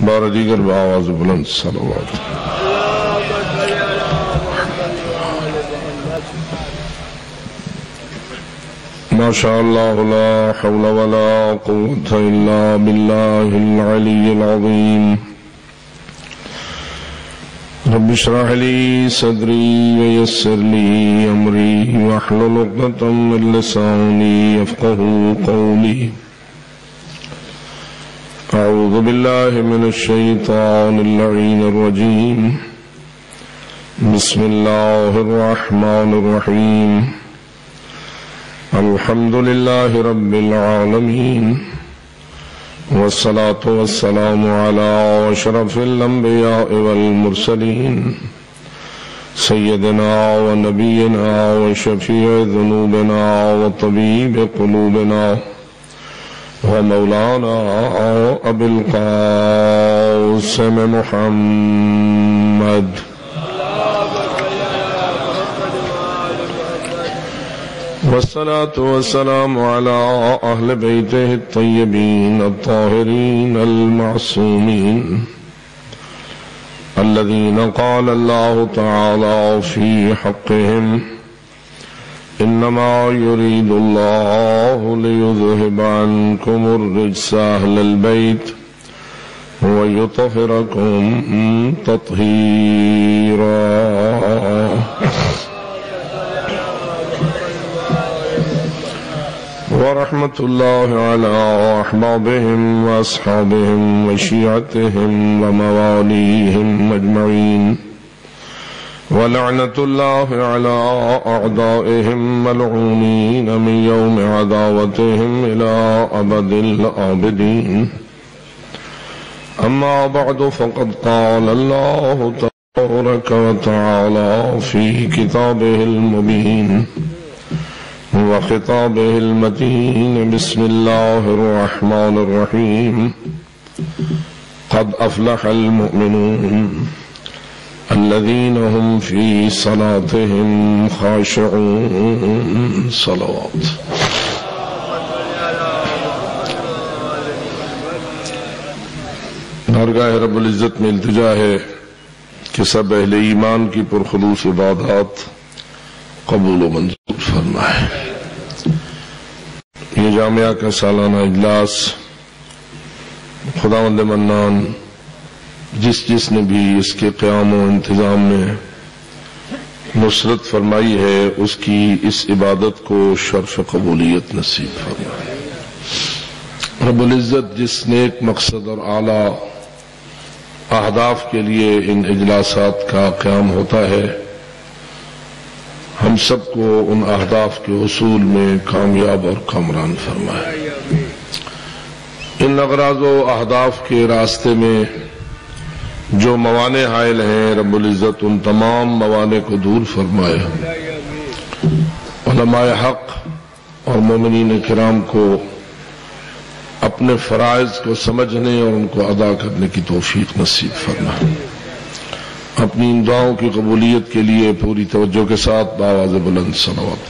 بار دیگر بآواز بلند صلوات. ما شاء الله لا حول ولا قوة إلا بالله العلي العظيم. رب اشرح لي صدري ويسر لي أمري واحلل عقدة من لساني يفقهوا قولي. أعوذ بالله من الشيطان اللعين الرجيم. بسم الله الرحمن الرحيم. الحمد لله رب العالمين، والصلاة والسلام على أشرف الأنبياء والمرسلين، سيدنا ونبينا وشفيع ذنوبنا وطبيب قلوبنا ومولانا أبي القاسم محمد والصلاة والسلام على أهل بيته الطيبين الطاهرين المعصومين الذين قال الله تعالى في حقهم: إنما يريد الله ليذهب عنكم الرجس أهل البيت ويطهركم تطهيرا. ورحمة الله على أحبابهم وأصحابهم وشيعتهم ومواليهم أجمعين، ولعنة الله على أعدائهم ملعونين من يوم عداوتهم إلى أبد الآبدين. أما بعد، فقد قال الله تبارك وتعالى في كتابه المبين وخطابه المتين: بسم الله الرحمن الرحيم. قد أفلح المؤمنون الذين هم في صلاتهم خاشعون. صلوات. بارگاہ رب العزت میں التجا ہے کہ سب اہل ایمان کی پرخلوص عبادات قبول و منظور فرمائے. یہ جامعہ کا سالانہ اجلاس خداوند منان جس نے بھی اس کے قیام و انتظام میں نصرت فرمائی ہے، اس کی اس عبادت کو شرف قبولیت نصیب فرمائے. رب العزت جس نیک مقصد اور اعلیٰ اہداف کے لیے ان اجلاسات کا قیام ہوتا ہے، ہم سب کو ان اہداف کے حصول میں کامیاب اور کامران فرمائے. ان اغراض و اہداف کے راستے میں جو موانع حائل ہیں، رب العزت ان تمام موانع کو دور فرمائے. علماء حق اور مومنین کرام کو اپنے فرائض کو سمجھنے اور ان کو ادا کرنے کی توفیق نصیب فرمائے. اپنی ان دعاؤں کی قبولیت کے لیے پوری توجہ کے ساتھ بآواز بلند صلوات.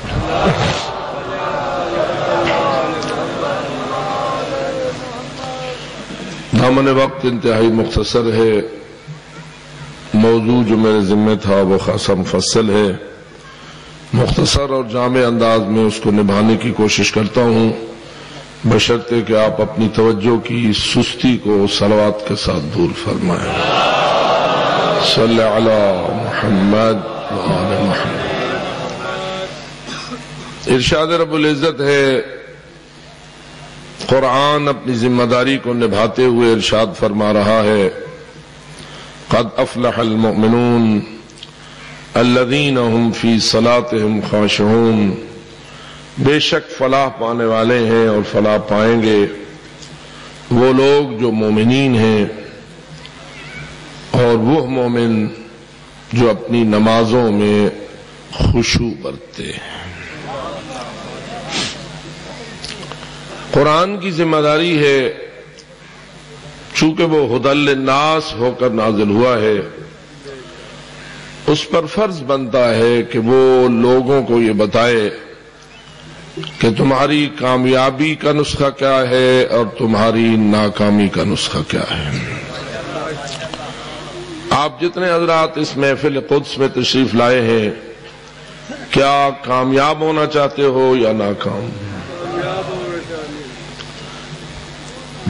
دامن وقت انتہائی مختصر ہے. موضوع جو میرے ذمہ تھا وہ خاصا مفصل ہے. مختصر اور جامع انداز میں اس کو نبھانے کی کوشش کرتا ہوں، بشرطے کہ آپ اپنی توجہ کی سستی کو صلوات کے ساتھ دور فرمائیں. صلی علی محمد وآل محمد. ارشاد رب العزت ہے، قرآن اپنی ذمہ داری کو نبھاتے ہوئے ارشاد فرما رہا ہے: قد افلح المؤمنون الذین هم فی صلاتهم خاشعون. بے شک فلاح پانے والے ہیں اور فلاح پائیں گے وہ لوگ جو مومنین ہیں، اور وہ مومن جو اپنی نمازوں میں خشوع برتے ہیں. قرآن کی ذمہ داری ہے، چونکہ وہ ہدی للناس ہو کر نازل ہوا ہے، اس پر فرض بنتا ہے کہ وہ لوگوں کو یہ بتائے کہ تمہاری کامیابی کا نسخہ کیا ہے اور تمہاری ناکامی کا نسخہ کیا ہے. آپ جتنے حضرات اس محفل قدس میں تشریف لائے ہیں، کیا کامیاب ہونا چاہتے ہو یا ناکام؟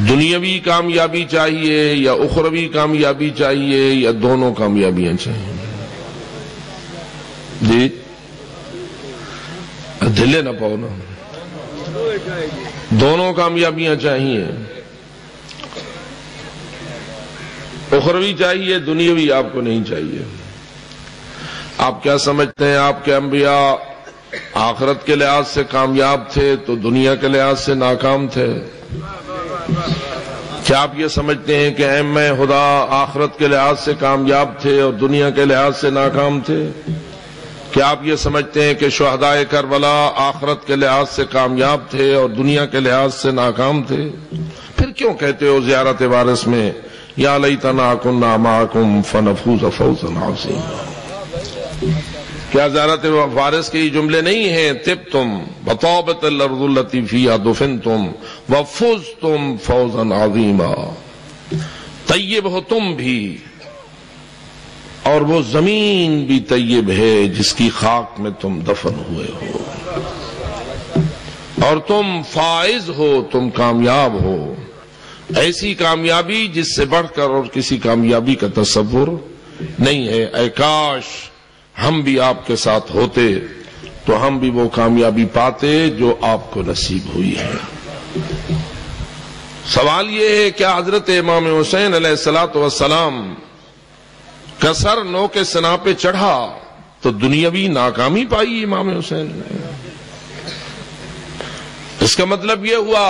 دنیاوی کامیابی چاہیے یا اخروی کامیابی چاہیے یا دونوں کامیابیاں چاہیے؟ جی دھلے نہ پاؤ نا، دونوں کامیابیاں چاہیے، اخروی چاہیے، دنیاوی آپ کو نہیں چاہیے۔ آپ کیا سمجھتے ہیں آپ کے انبیاء آخرت کے لحاظ سے کامیاب تھے تو دنیا کے لحاظ سے ناکام تھے؟ کیا آپ یہ سمجھتے ہیں کہ ائمہ خدا آخرت کے لحاظ سے کامیاب تھے اور دنیا کے لحاظ سے ناکام تھے؟ کیا آپ یہ سمجھتے ہیں کہ شہدائے کربلا آخرت کے لحاظ سے کامیاب تھے اور دنیا کے لحاظ سے ناکام تھے؟ پھر کیوں کہتے ہو زیارت وارث میں یا لیتنا کنا معکم فنفوز فوزا عظیما؟ کیا زیارت وارث کے یہ جملے نہیں ہیں؟ طبتم وطابت الارض التي فيها دفنتم وفزتم فوزا عظیما، طیب ہو تم بھی اور وہ زمین بھی طیب ہے جس کی خاک میں تم دفن ہوئے ہو، اور تم فائز ہو، تم کامیاب ہو، ایسی کامیابی جس سے بڑھ کر اور کسی کامیابی کا تصور نہیں ہے۔ اے کاش ہم بھی آپ کے ساتھ ہوتے تو ہم بھی وہ کامیابی پاتے جو آپ کو نصیب ہوئی ہے۔ سوال یہ ہے کہ حضرت امام حسین علیہ السلام کا سر نو کے سنا پہ چڑھا تو دنیاوی ناکامی پائی امام حسین نے؟ اس کا مطلب یہ ہوا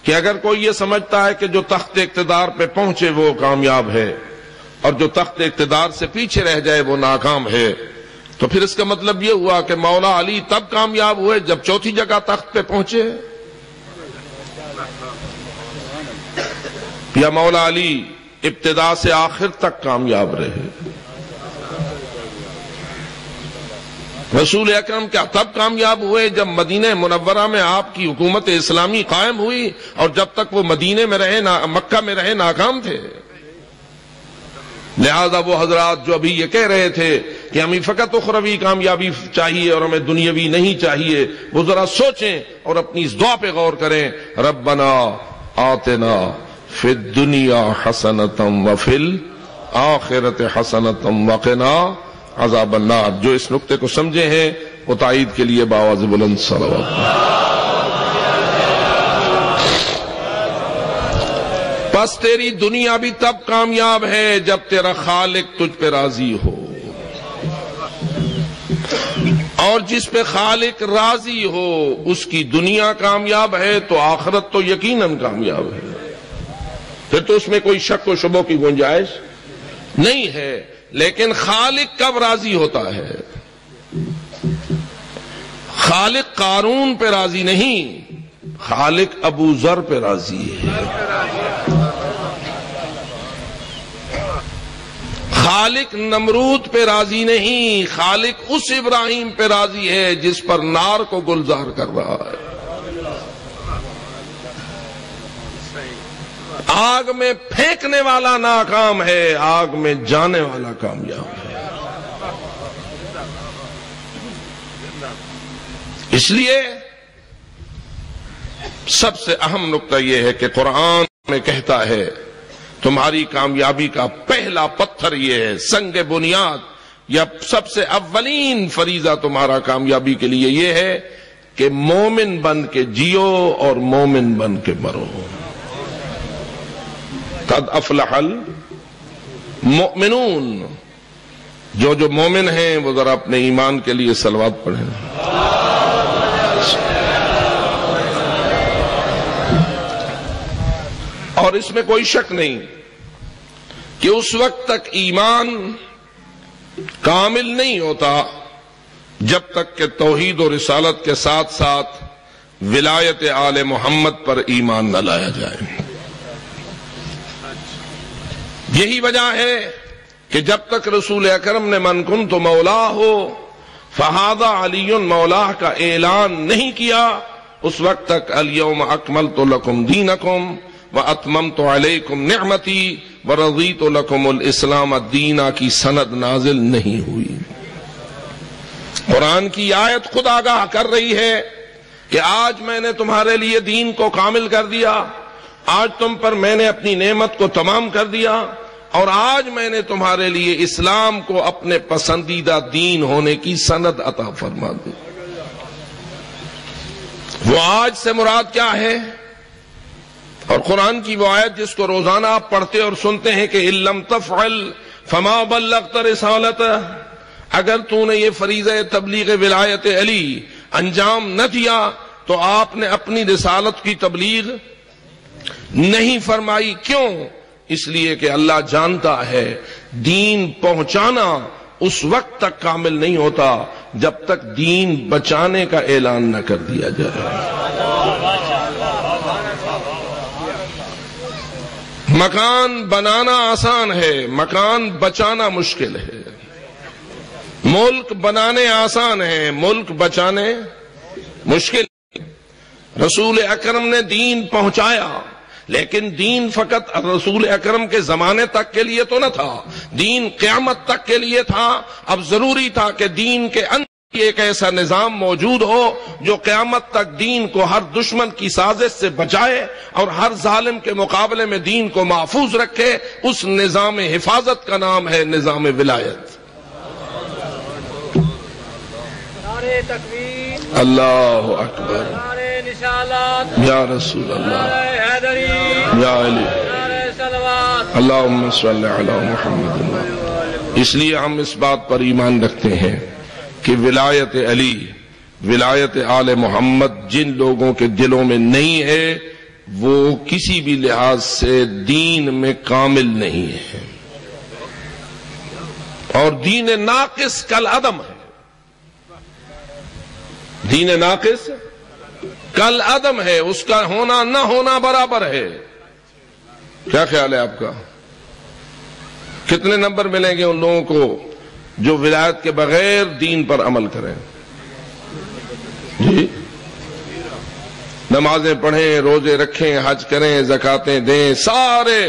کہ اگر کوئی یہ سمجھتا ہے کہ جو تخت اقتدار پہ پہنچے وہ کامیاب ہے اور جو تخت اقتدار سے پیچھے رہ جائے وہ ناکام ہے، تو پھر اس کا مطلب یہ ہوا کہ مولا علی تب کامیاب ہوئے جب چوتھی جگہ تخت پہ پہنچے، یا مولا علی ابتدا سے آخر تک کامیاب رہے؟ رسول اکرم کیا تب کامیاب ہوئے جب مدینہ منورہ میں آپ کی حکومت اسلامی قائم ہوئی اور جب تک وہ مدینے میں رہے مکہ میں رہے ناکام تھے؟ لہذا وہ حضرات جو ابھی یہ کہہ رہے تھے کہ ہمیں فقط اخروی کامیابی چاہیے اور ہمیں دنیاوی نہیں چاہیے، وہ ذرا سوچیں اور اپنی اس دعا پہ غور کریں، ربنا آتنا فی الدنیا حسنۃ وفی الآخرۃ حسنۃ وقنا عذاب النار۔ جو اس نقطے کو سمجھے ہیں وہ تائید کے لیے بآواز بلند صلوات۔ بس تیری دنیا بھی تب کامیاب ہے جب تیرا خالق تجھ پہ راضی ہو، اور جس پہ خالق راضی ہو اس کی دنیا کامیاب ہے تو آخرت تو یقیناً کامیاب ہے، پھر تو اس میں کوئی شک و شبہ کی گنجائش نہیں ہے۔ لیکن خالق کب راضی ہوتا ہے؟ خالق قارون پہ راضی نہیں، خالق ابو ذر پہ راضی ہے، خالق نمرود پہ راضی نہیں، خالق اس ابراہیم پہ راضی ہے جس پر نار کو گلزار کر رہا ہے، آگ میں پھینکنے والا ناکام ہے، آگ میں جانے والا کامیاب ہے۔ اس لیے سب سے اہم نقطہ یہ ہے کہ قرآن میں کہتا ہے تمہاری کامیابی کا پہلا پتھر یہ ہے، سنگ بنیاد یا سب سے اولین فریضہ تمہارا کامیابی کے لیے یہ ہے کہ مومن بن کے جیو اور مومن بن کے مرو۔ قد افلح المؤمنون، جو مومن ہیں وہ ذرا اپنے ایمان کے لیے صلوات پڑھیں۔ اور اس میں کوئی شک نہیں کہ اس وقت تک ایمان کامل نہیں ہوتا جب تک کہ توحید و رسالت کے ساتھ ساتھ ولایت آل محمد پر ایمان نہ لایا جائے۔ یہی وجہ ہے کہ جب تک رسول اکرم نے من کنت مولا ہو فہذا علی مولا کا اعلان نہیں کیا، اس وقت تک الیوم اکملت لکم دینکم واتممت علیکم نعمتی وَرَضِيتُ لَكُمُ الْإِسْلَامَ دِينَ کی سند نازل نہیں ہوئی۔ قرآن کی آیت خود آگاہ کر رہی ہے کہ آج میں نے تمہارے لیے دین کو کامل کر دیا، آج تم پر میں نے اپنی نعمت کو تمام کر دیا، اور آج میں نے تمہارے لیے اسلام کو اپنے پسندیدہ دین ہونے کی سند عطا فرما دی۔ وہ آج سے مراد کیا ہے؟ اور قرآن کی وہ آیت جس کو روزانہ آپ پڑھتے اور سنتے ہیں کہ اِن لَمْ تَفْعَلْ فَمَا بَلَّغْتَ رِسَالَتَهُ، اگر تو نے یہ فریضہ تبلیغ ولایت علی انجام نہ دیا تو آپ نے اپنی رسالت کی تبلیغ نہیں فرمائی۔ کیوں؟ اس لیے کہ اللہ جانتا ہے دین پہنچانا اس وقت تک کامل نہیں ہوتا جب تک دین بچانے کا اعلان نہ کر دیا جائے۔ مکان بنانا آسان ہے، مکان بچانا مشکل ہے۔ ملک بنانے آسان ہے، ملک بچانے مشکل۔ رسول اکرم نے دین پہنچایا، لیکن دین فقط رسول اکرم کے زمانے تک کے لیے تو نہ تھا، دین قیامت تک کے لیے تھا۔ اب ضروری تھا کہ دین کے اندر ایک ایسا نظام موجود ہو جو قیامت تک دین کو ہر دشمن کی سازش سے بچائے اور ہر ظالم کے مقابلے میں دین کو محفوظ رکھے۔ اس نظام حفاظت کا نام ہے نظام ولایت۔ اللہ اکبر، یا رسول اللہ، یا علی، اللہم صلی علی محمد۔ اس لیے ہم اس بات پر ایمان رکھتے ہیں کہ ولایت علی، ولایت آل محمد جن لوگوں کے دلوں میں نہیں ہے وہ کسی بھی لحاظ سے دین میں کامل نہیں ہے، اور دین ناقص کالعدم ہے۔ دین ناقص کالعدم ہے، اس کا ہونا نہ ہونا برابر ہے۔ کیا خیال ہے آپ کا؟ کتنے نمبر ملیں گے ان لوگوں کو جو ولایت کے بغیر دین پر عمل کریں؟ جی، نمازیں پڑھیں، روزے رکھیں، حج کریں، زکاتیں دیں، سارے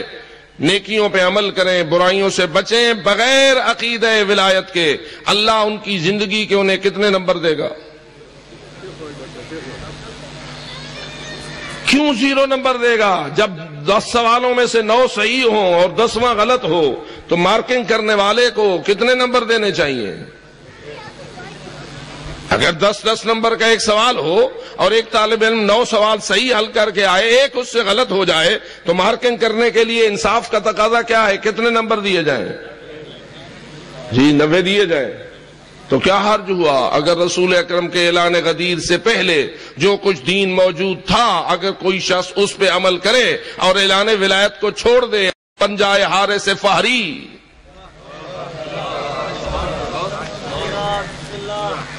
نیکیوں پہ عمل کریں، برائیوں سے بچیں، بغیر عقیدہ ولایت کے اللہ ان کی زندگی کے انہیں کتنے نمبر دے گا؟ کیوں 0 نمبر دے گا؟ جب 10 سوالوں میں سے 9 صحیح ہوں اور 10واں غلط ہو تو مارکنگ کرنے والے کو کتنے نمبر دینے چاہیے؟ اگر 10 نمبر کا ایک سوال ہو اور ایک طالب علم 9 سوال صحیح حل کر کے آئے، ایک اس سے غلط ہو جائے تو مارکنگ کرنے کے لیے انصاف کا تقاضا کیا ہے؟ کتنے نمبر دیے جائیں؟ جی 90 دیے جائیں۔ تو کیا حرج ہوا اگر رسول اکرم کے اعلان غدیر سے پہلے جو کچھ دین موجود تھا اگر کوئی شخص اس پہ عمل کرے اور اعلان ولایت کو چھوڑ دے، بن جائے ہارے سے فہری۔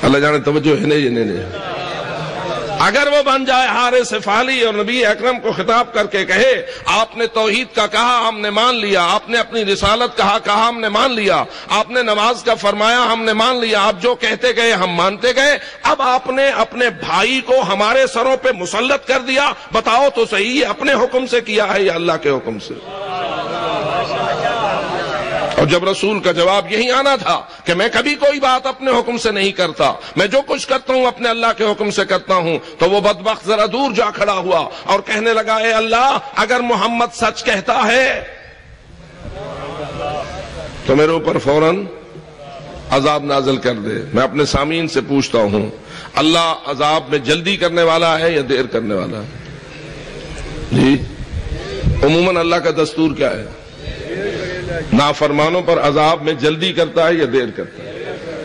اللہ جانے توجہ ہے نہیں، اگر وہ بن جائے ہارے سے فعلی اور نبی اکرم کو خطاب کر کے کہے آپ نے توحید کا کہا ہم نے مان لیا، آپ نے اپنی رسالت کہا ہم نے مان لیا، آپ نے نماز کا فرمایا ہم نے مان لیا، آپ جو کہتے گئے ہم مانتے گئے، اب آپ نے اپنے بھائی کو ہمارے سروں پہ مسلط کر دیا، بتاؤ تو صحیح یہ اپنے حکم سے کیا ہے یا اللہ کے حکم سے؟ اور جب رسول کا جواب یہی آنا تھا کہ میں کبھی کوئی بات اپنے حکم سے نہیں کرتا، میں جو کچھ کرتا ہوں اپنے اللہ کے حکم سے کرتا ہوں، تو وہ بدبخت ذرا دور جا کھڑا ہوا اور کہنے لگا اے اللہ اگر محمد سچ کہتا ہے تو میرے اوپر فوراً عذاب نازل کر دے۔ میں اپنے سامعین سے پوچھتا ہوں اللہ عذاب میں جلدی کرنے والا ہے یا دیر کرنے والا ہے؟ جی عموماً اللہ کا دستور کیا ہے؟ نافرمانوں پر عذاب میں جلدی کرتا ہے یا دیر کرتا ہے؟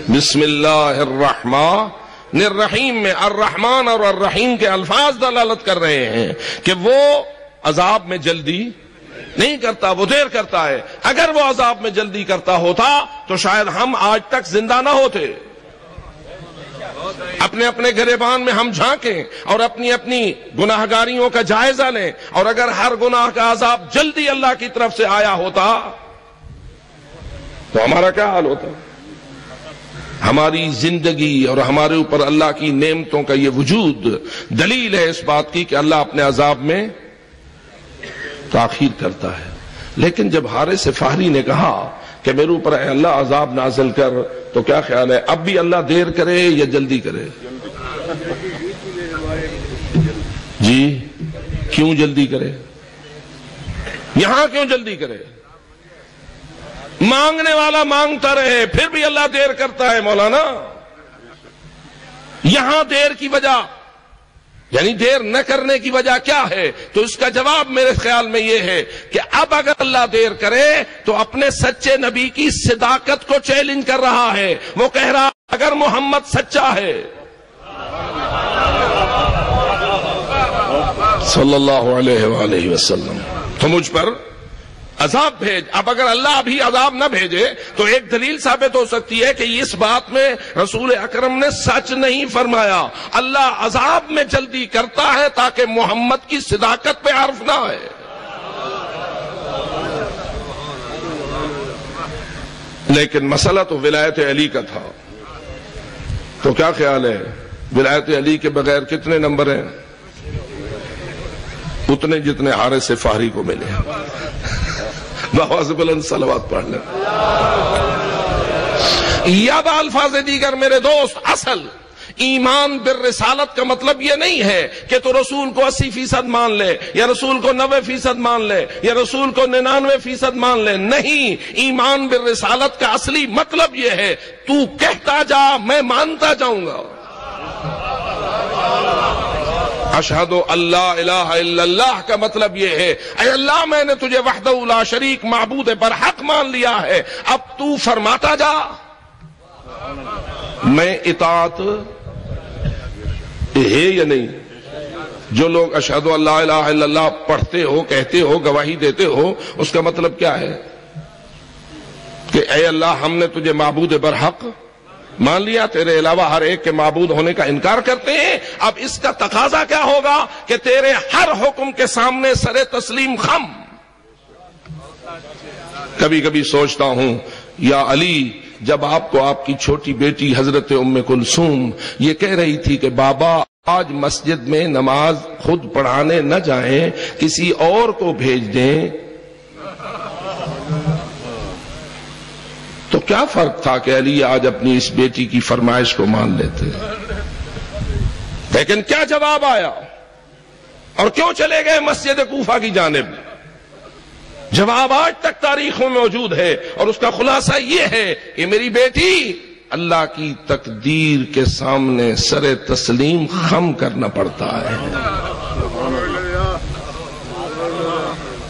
بسم اللہ الرحمن الرحیم میں الرحمن اور الرحیم کے الفاظ دلالت کر رہے ہیں کہ وہ عذاب میں جلدی نہیں کرتا، وہ دیر کرتا ہے۔ اگر وہ عذاب میں جلدی کرتا ہوتا تو شاید ہم آج تک زندہ نہ ہوتے۔ اپنے اپنے گریبان میں ہم جھانکیں اور اپنی اپنی گناہگاریوں کا جائزہ لیں، اور اگر ہر گناہ کا عذاب جلدی اللہ کی طرف سے آیا ہوتا تو ہمارا کیا حال ہوتا؟ ہماری زندگی اور ہمارے اوپر اللہ کی نعمتوں کا یہ وجود دلیل ہے اس بات کی کہ اللہ اپنے عذاب میں تاخیر کرتا ہے۔ لیکن جب حارث فہری نے کہا کہ میرے اوپر اے اللہ عذاب نازل کر، تو کیا خیال ہے اب بھی اللہ دیر کرے یا جلدی کرے؟ جی کیوں جلدی کرے؟ یہاں کیوں جلدی کرے؟ مانگنے والا مانگتا رہے پھر بھی اللہ دیر کرتا ہے مولانا. یہاں دیر کی وجہ یعنی دیر نہ کرنے کی وجہ کیا ہے؟ تو اس کا جواب میرے خیال میں یہ ہے کہ اب اگر اللہ دیر کرے تو اپنے سچے نبی کی صداقت کو چیلنج کر رہا ہے. وہ کہہ رہا اگر محمد سچا ہے صلی اللہ علیہ وآلہ وسلم تو مجھ پر عذاب بھیج. اب اگر اللہ بھی عذاب نہ بھیجے تو ایک دلیل ثابت ہو سکتی ہے کہ اس بات میں رسول اکرم نے سچ نہیں فرمایا. اللہ عذاب میں جلدی کرتا ہے تاکہ محمد کی صداقت پہ حرف نہ آئے. لیکن مسئلہ تو ولایت علی کا تھا. تو کیا خیال ہے ولایت علی کے بغیر کتنے نمبر ہیں؟ اتنے جتنے حارث فہری کو ملے. بآواز بلند صلوات پڑھ لیں. یا بالفاظ دیگر میرے دوست، اصل ایمان بالرسالت کا مطلب یہ نہیں ہے کہ تو رسول کو 80% مان لے یا رسول کو 90% مان لے یا رسول کو 99% مان لے. نہیں، ایمان بالرسالت کا اصلی مطلب یہ ہے تو کہتا جا میں مانتا جاؤں گا. اشہد اللہ الہ الا اللہ کا مطلب یہ ہے اے اللہ میں نے تجھے وحدہ لا شریک معبود برحق مان لیا ہے، اب تو فرماتا جا میں اطاعت ہے یا نہیں. جو لوگ اشہد اللہ الہ الا اللہ پڑھتے ہو، کہتے ہو، گواہی دیتے ہو، اس کا مطلب کیا ہے کہ اے اللہ ہم نے تجھے معبود برحق مان لیا، تیرے علاوہ ہر ایک کے معبود ہونے کا انکار کرتے ہیں. اب اس کا تقاضا کیا ہوگا کہ تیرے ہر حکم کے سامنے سر تسلیم خم. کبھی کبھی سوچتا ہوں یا علی، جب آپ کو آپ کی چھوٹی بیٹی حضرت ام کلثوم یہ کہہ رہی تھی کہ بابا آج مسجد میں نماز خود پڑھانے نہ جائیں، کسی اور کو بھیج دیں، تو کیا فرق تھا کہ علی آج اپنی اس بیٹی کی فرمائش کو مان لیتے؟ لیکن کیا جواب آیا اور کیوں چلے گئے مسجد کوفہ کی جانب؟ جواب آج تک تاریخوں میں موجود ہے اور اس کا خلاصہ یہ ہے کہ میری بیٹی اللہ کی تقدیر کے سامنے سر تسلیم خم کرنا پڑتا ہے.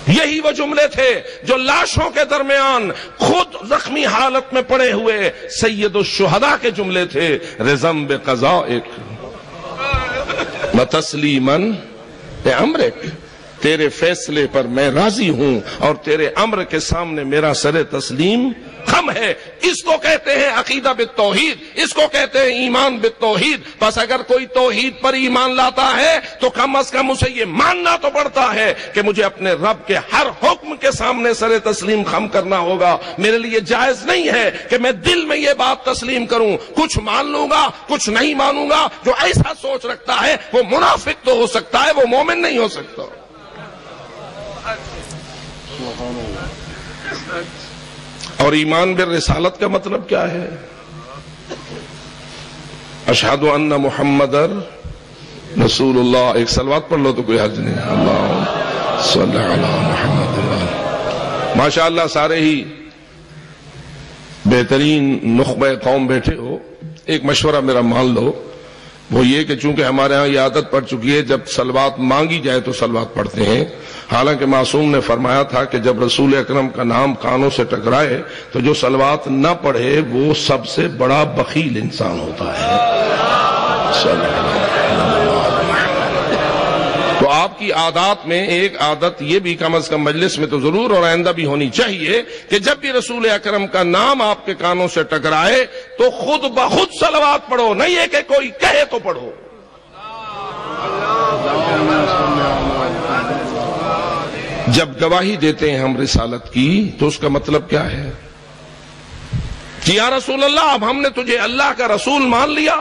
یہی وہ جملے تھے جو لاشوں کے درمیان خود زخمی حالت میں پڑے ہوئے سید الشہداء کے جملے تھے. رضم بقضائک وتسلیما لامرک، تیرے فیصلے پر میں راضی ہوں اور تیرے امر کے سامنے میرا سر تسلیم خم ہے. اس کو کہتے ہیں عقیدہ بالتوحید، اس کو کہتے ہیں ایمان بالتوحید. بس اگر کوئی توحید پر ایمان لاتا ہے تو کم از کم اسے یہ ماننا تو پڑتا ہے کہ مجھے اپنے رب کے ہر حکم کے سامنے سر تسلیم خم کرنا ہوگا. میرے لیے جائز نہیں ہے کہ میں دل میں یہ بات تسلیم کروں، کچھ مان لوں گا کچھ نہیں مانوں گا. جو ایسا سوچ رکھتا ہے وہ منافق تو ہو سکتا ہے، وہ مومن نہیں ہو سکتا. اور ایمان بالرسالت کا مطلب کیا ہے؟ اشہد ان محمد رسول اللہ. ایک صلوات پڑھ لو تو کوئی حرج نہیں. اللہ صلی علی محمد. ماشاءاللہ سارے ہی بہترین نخبہ قوم بیٹھے ہو. ایک مشورہ میرا مان لو، وہ یہ کہ چونکہ ہمارے ہاں یہ عادت پڑ چکی ہے جب صلوات مانگی جائے تو صلوات پڑھتے ہیں. حالانکہ معصوم نے فرمایا تھا کہ جب رسول اکرم کا نام کانوں سے ٹکرائے تو جو صلوات نہ پڑھے وہ سب سے بڑا بخیل انسان ہوتا ہے. تو آپ کی عادات میں ایک عادت یہ بھی کم از کم مجلس میں تو ضرور اور آئندہ بھی ہونی چاہیے کہ جب بھی رسول اکرم کا نام آپ کے کانوں سے ٹکرائے تو خود بخود صلوات پڑھو، نہیں ہے کہ کوئی کہے تو پڑھو. جب گواہی دیتے ہیں ہم رسالت کی تو اس کا مطلب کیا ہے کہ یا رسول اللہ اب ہم نے تجھے اللہ کا رسول مان لیا.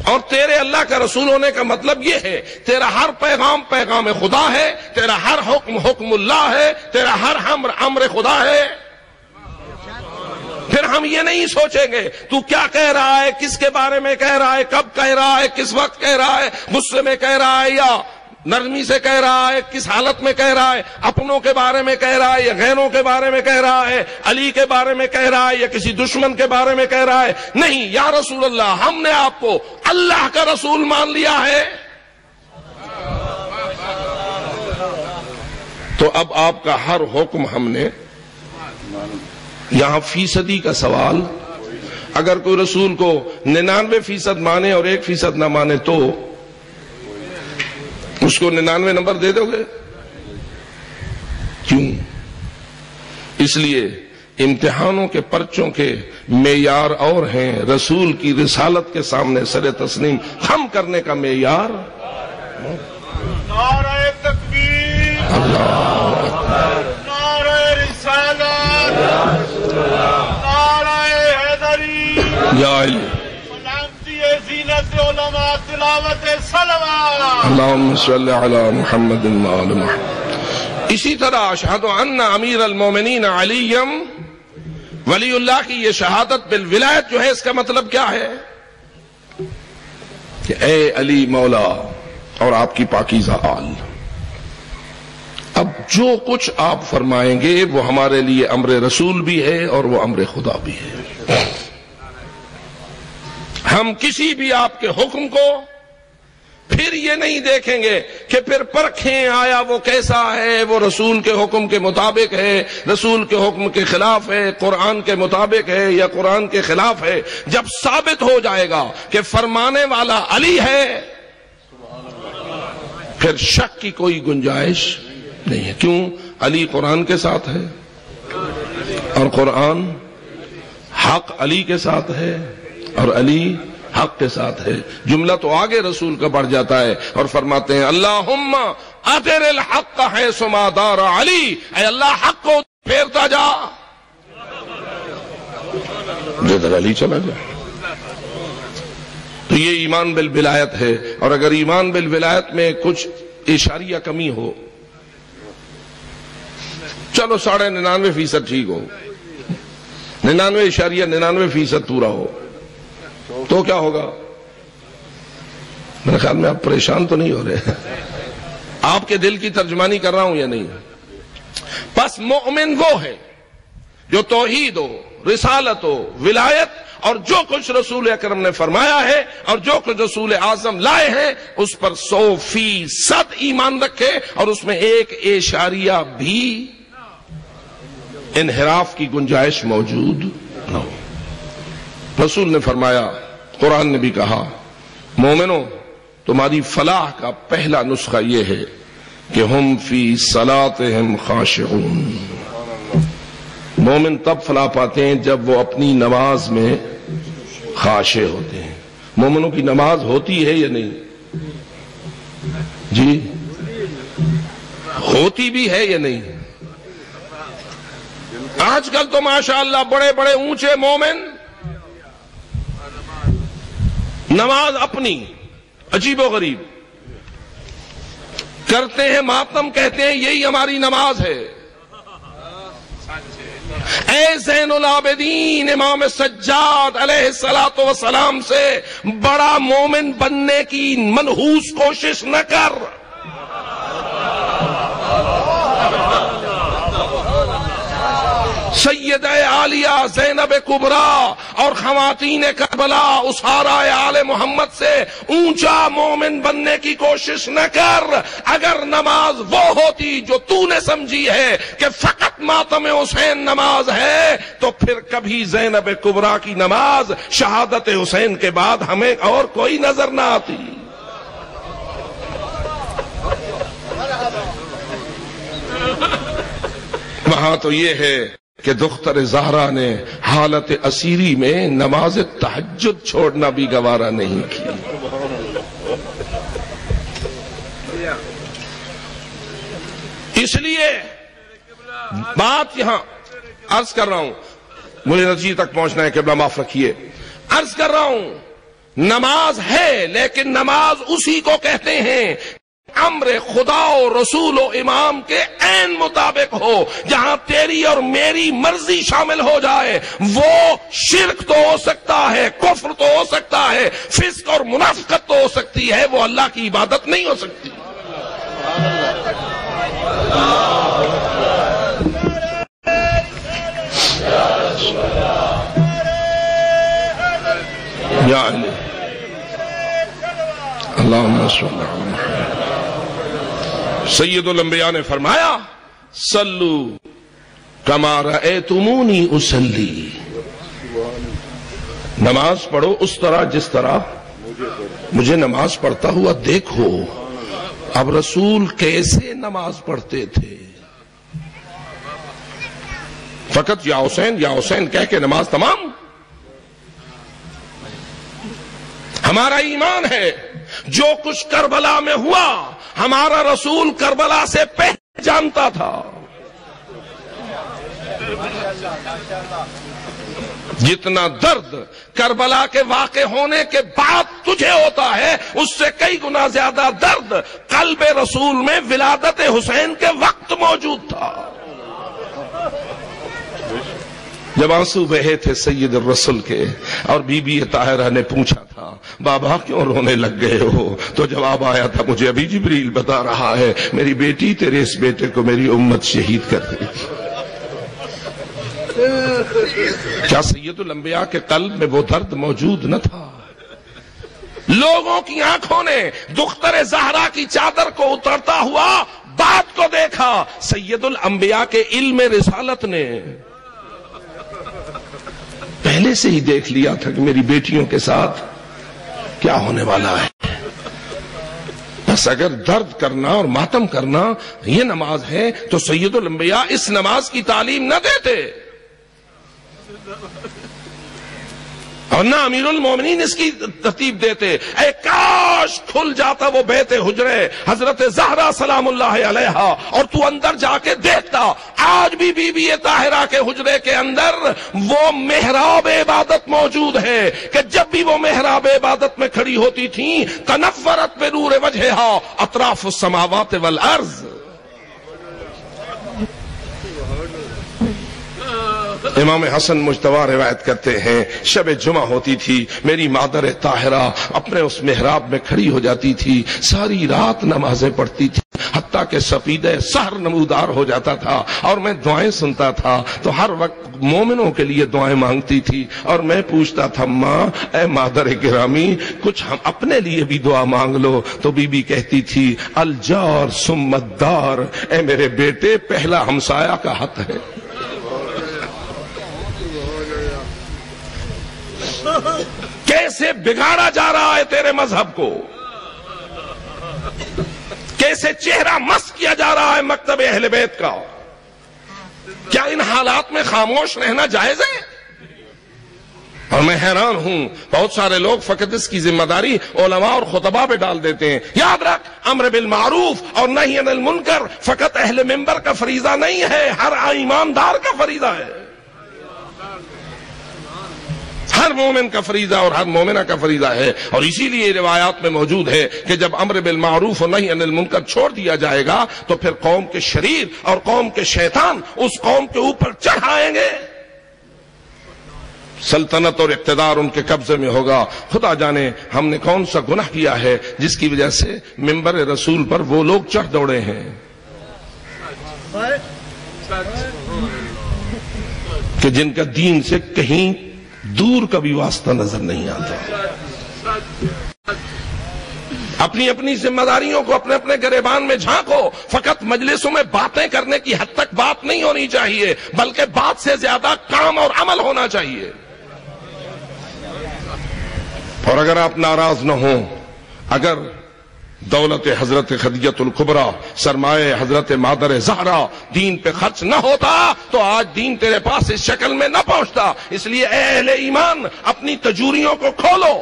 اور تیرے اللہ کا رسول ہونے کا مطلب یہ ہے تیرا ہر پیغام پیغام خدا ہے، تیرا ہر حکم حکم اللہ ہے، تیرا ہر امر امر خدا ہے۔ پھر ہم یہ نہیں سوچیں گے تو کیا کہہ رہا ہے، کس کے بارے میں کہہ رہا ہے، کب کہہ رہا ہے، کس وقت کہہ رہا ہے، غصے میں کہہ رہا ہے یا نرمی سے کہہ رہا ہے، کس حالت میں کہہ رہا ہے، اپنوں کے بارے میں کہہ رہا ہے یا غیروں کے بارے میں کہہ رہا ہے، علی کے بارے میں کہہ رہا ہے یا کسی دشمن کے بارے میں کہہ رہا ہے۔ نہیں یا رسول اللہ، ہم نے آپ کو اللہ کا رسول مان لیا ہے۔ تو اب آپ کا ہر حکم ہم نے، یہاں فیصدی کا سوال، اگر کوئی رسول کو 99% مانے اور 1% نہ مانے تو اس کو 99 نمبر دے دو گے؟ کیوں؟ اس لیے امتحانوں کے پرچوں کے معیار اور ہیں، رسول کی رسالت کے سامنے سر تسلیم خم کرنے کا معیار۔ نعرہ تکبیر، اللہ اکبر، نعرہ رسالت، نعرہ حیدری، یا علی سلامتی زینت علماء، تلاوت صلوات، اللہم صلی علی محمد و آل محمد۔ اسی طرح اشہد ان امیر المومنین علی ولی اللہ کی یہ شہادت بالولایت جو ہے، اس کا مطلب کیا ہے کہ اے علی مولا اور آپ کی پاکیزہ آل، اب جو کچھ آپ فرمائیں گے وہ ہمارے لیے امر رسول بھی ہے اور وہ امر خدا بھی ہے۔ ہم کسی بھی آپ کے حکم کو پھر یہ نہیں دیکھیں گے کہ پھر پرکھیں آیا وہ کیسا ہے، وہ رسول کے حکم کے مطابق ہے، رسول کے حکم کے خلاف ہے، قرآن کے مطابق ہے یا قرآن کے خلاف ہے۔ جب ثابت ہو جائے گا کہ فرمانے والا علی ہے پھر شک کی کوئی گنجائش نہیں ہے۔ کیوں؟ علی قرآن کے ساتھ ہے اور قرآن حق علی کے ساتھ ہے اور علی حق کے ساتھ ہے۔ جملہ تو آگے رسول کا بڑھ جاتا ہے اور فرماتے ہیں اللہم اطر الحق حیث ما دار علی، اے اللہ حق کو پھیرتا جا جدھر علی چلا جائے۔ تو یہ ایمان بالولایت ہے، اور اگر ایمان بالولایت میں کچھ اشاریہ کمی ہو، چلو 99.5% ٹھیک ہو، 99.99% پورا ہو، تو کیا ہوگا؟ میرے خیال میں آپ پریشان تو نہیں ہو رہے، آپ کے دل کی ترجمانی کر رہا ہوں یا نہیں؟ بس مومن وہ ہے جو توحید ہو، رسالت ہو، ولایت اور جو کچھ رسول اکرم نے فرمایا ہے اور جو کچھ رسول اعظم لائے ہیں اس پر 100% ایمان رکھے، اور اس میں ایک اشاریہ بھی انحراف کی گنجائش موجود نہ ہو۔ رسول نے فرمایا، قرآن نے بھی کہا، مومنوں تمہاری فلاح کا پہلا نسخہ یہ ہے کہ ہم فی صلاتہم خاشعون۔ مومن تب فلاح پاتے ہیں جب وہ اپنی نماز میں خاشع ہوتے ہیں۔ مومنوں کی نماز ہوتی ہے یا نہیں؟ جی ہوتی بھی ہے یا نہیں؟ آج کل تو ماشاءاللہ بڑے بڑے اونچے مومن نماز اپنی عجیب و غریب کرتے ہیں، ماتم کہتے ہیں یہی ہماری نماز ہے۔ اے زین العابدین امام سجاد علیہ الصلوۃ والسلام سے بڑا مومن بننے کی منحوس کوشش نہ کر۔ سیدہ عالیہ زینب کبریٰ اور خواتین کربلا اسارہ آل محمد سے اونچا مومن بننے کی کوشش نہ کر۔ اگر نماز وہ ہوتی جو تو نے سمجھی ہے کہ فقط ماتم حسین نماز ہے، تو پھر کبھی زینب کبریٰ کی نماز شہادت حسین کے بعد ہمیں اور کوئی نظر نہ آتی۔ وہاں تو یہ ہے کہ دختر زہرا نے حالت اسیری میں نماز تہجد چھوڑنا بھی گوارا نہیں کی۔ اس لیے بات یہاں عرض کر رہا ہوں، مجھے نتیجے تک پہنچنا ہے، قبلہ معاف رکھیے، عرض کر رہا ہوں نماز ہے، لیکن نماز اسی کو کہتے ہیں امر خدا و رسول و امام کے عین مطابق ہو، جہاں تیری اور میری مرضی شامل ہو جائے۔ وہ شرک تو ہو سکتا ہے، کفر تو ہو سکتا ہے، فسق اور منافقت تو ہو سکتی ہے، وہ اللہ کی عبادت نہیں ہو سکتی۔ یا علی اللہم صلی اللہ علیہ وسلم۔ سید الانبیاء نے فرمایا صلو کما رأیتمونی اصلی، نماز پڑھو اس طرح جس طرح مجھے نماز پڑھتا ہوا دیکھو۔ اب رسول کیسے نماز پڑھتے تھے؟ فقط یا حسین کہہ کے نماز تمام؟ ہمارا ایمان ہے جو کچھ کربلا میں ہوا ہمارا رسول کربلا سے پہلے جانتا تھا۔ جتنا درد کربلا کے واقع ہونے کے بعد تجھے ہوتا ہے، اس سے کئی گنا زیادہ درد قلب رسول میں ولادت حسین کے وقت موجود تھا۔ جب آنسو بہے تھے سید الرسول کے اور بی بی طاہرہ نے پوچھا تھا بابا کیوں رونے لگ گئے ہو، تو جواب آیا تھا مجھے ابھی جبریل بتا رہا ہے میری بیٹی تیرے اس بیٹے کو میری امت شہید کر دے گی۔ کیا سید الانبیاء کے قلب میں وہ درد موجود نہ تھا؟ لوگوں کی آنکھوں نے دختر زہرا کی چادر کو اترتا ہوا بات کو دیکھا، سید الانبیاء کے علم رسالت نے پہلے سے ہی دیکھ لیا تھا کہ میری بیٹیوں کے ساتھ کیا ہونے والا ہے۔ بس اگر درد کرنا اور ماتم کرنا یہ نماز ہے تو سید الانبیاء اس نماز کی تعلیم نہ دیتے، اور نہ امیر المومنین اس کی ترتیب دیتے۔ اے کاش کھل جاتا وہ بیت حجرے حضرت زہرا سلام اللہ علیہا اور تو اندر جا کے دیکھتا آج بھی بی بی طاہرہ کے حجرے کے اندر وہ محراب عبادت موجود ہے کہ جب بھی وہ محراب عبادت میں کھڑی ہوتی تھیں تنورت بنور وجہہا اطراف السماوات والارض۔ امام حسن مجتبی روایت کرتے ہیں شب جمعہ ہوتی تھی، میری مادر طاہرہ اپنے اس محراب میں کھڑی ہو جاتی تھی، ساری رات نمازیں پڑھتی تھی، حتیٰ کہ سفیدہ سحر نمودار ہو جاتا تھا، اور میں دعائیں سنتا تھا تو ہر وقت مومنوں کے لیے دعائیں مانگتی تھی، اور میں پوچھتا تھا ماں اے مادر گرامی کچھ ہم اپنے لیے بھی دعا مانگ لو، تو بی بی کہتی تھی الجار ثم الدار، اے میرے بیٹے پہلا ہمسایہ کا حق ہے۔ کیسے بگاڑا جا رہا ہے تیرے مذہب کو، کیسے چہرہ مست کیا جا رہا ہے مکتب اہل بیت کا۔ کیا ان حالات میں خاموش رہنا جائز ہے؟ اور میں حیران ہوں بہت سارے لوگ فقط اس کی ذمہ داری علماء اور خطباء پہ ڈال دیتے ہیں۔ یاد رکھ امر بالمعروف اور نہی عن المنکر فقط اہل منبر کا فریضہ نہیں ہے، ہر ایماندار کا فریضہ ہے، ہر مومن کا فریضہ اور ہر مومنہ کا فریضہ ہے۔ اور اسی لیے روایات میں موجود ہے کہ جب امر بالمعروف اور نہی عن المنکر چھوڑ دیا جائے گا تو پھر قوم کے شریر اور قوم کے شیطان اس قوم کے اوپر چڑھائیں گے، سلطنت اور اقتدار ان کے قبضے میں ہوگا۔ خدا جانے ہم نے کون سا گناہ کیا ہے جس کی وجہ سے منبر رسول پر وہ لوگ چڑھ دوڑے ہیں کہ جن کا دین سے کہیں دور کا بھی واسطہ نظر نہیں آتا۔ اپنی اپنی ذمہ داریوں کو اپنے اپنے گریبان میں جھانکو۔ فقط مجلسوں میں باتیں کرنے کی حد تک بات نہیں ہونی چاہیے، بلکہ بات سے زیادہ کام اور عمل ہونا چاہیے۔ اور اگر آپ ناراض نہ ہوں، اگر دولت حضرت خدیجہ الکبریٰ سرمایہ حضرت مادر زہرا دین پہ خرچ نہ ہوتا تو آج دین تیرے پاس اس شکل میں نہ پہنچتا۔ اس لیے اے اہل ایمان اپنی تجوریوں کو کھولو